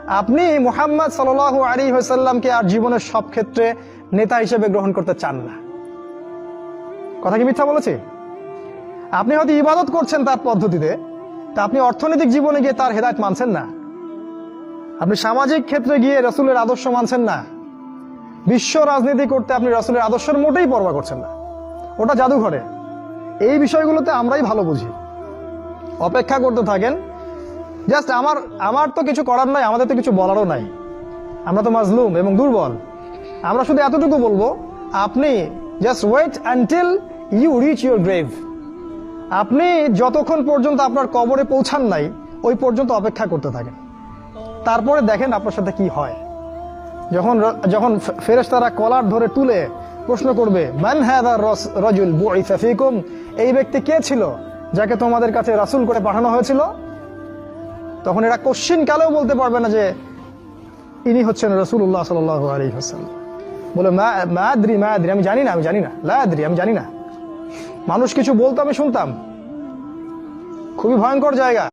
আপনি মুহাম্মদ সাল্লাল্লাহু আলাইহি ওয়াসাল্লামকে আর জীবনের সব ক্ষেত্রে নেতা হিসেবে গ্রহণ করতে চান না। কথা কি মিথ্যা বলেছি? আপনি হয়তো ইবাদত করছেন তার পদ্ধতিতে, তা আপনি অর্থনৈতিক জীবনে গিয়ে তার হেদায়েত মানছেন না। আপনি সামাজিক ক্ষেত্রে গিয়ে রাসূলের আদর্শ মানছেন না। বিশ্ব রাজনীতি করতে আপনি রাসূলের আদর্শের মোটেই পরোয়া করছেন না, ওটা জাদুঘরে। এই বিষয়গুলোতে আমরাই ভালো বুঝি। অপেক্ষা করতে থাকেন। জাস্ট আমার তো কিছু করার নাই, আমাদের তো কিছু বলারও নাই। আমরা তো মাজলুম এবং দুর্বল। আমরা শুধু এতটুকু বলবো, আপনি just wait until you reach your grave. আপনি যতক্ষণ পর্যন্ত আপনার কবরে পৌঁছান নাই, ওই পর্যন্ত অপেক্ষা করতে থাকেন। তারপরে দেখেন আপনার সাথে কি হয়। যখন ফেরেশতারা কলার ধরে তুলে প্রশ্ন করবে, মান হাযা রাজুল বুইসা ফীকুম, এই ব্যক্তি কে ছিল যাকে তোমাদের কাছে রাসূল করে পাঠানো হয়েছিল, তখন এরা কোশ্চিন কালেও বলতে পারবে না যে ইনি হচ্ছেন রাসূলুল্লাহ সাল্লাল্লাহু আলাইহি ওয়াসাল্লাম। বলে মা আদরি, আমি জানি না, লা আদরি, আমি জানি না। মানুষ কিছু বলতো, আমি শুনতাম। খুবই ভয়ঙ্কর জায়গা।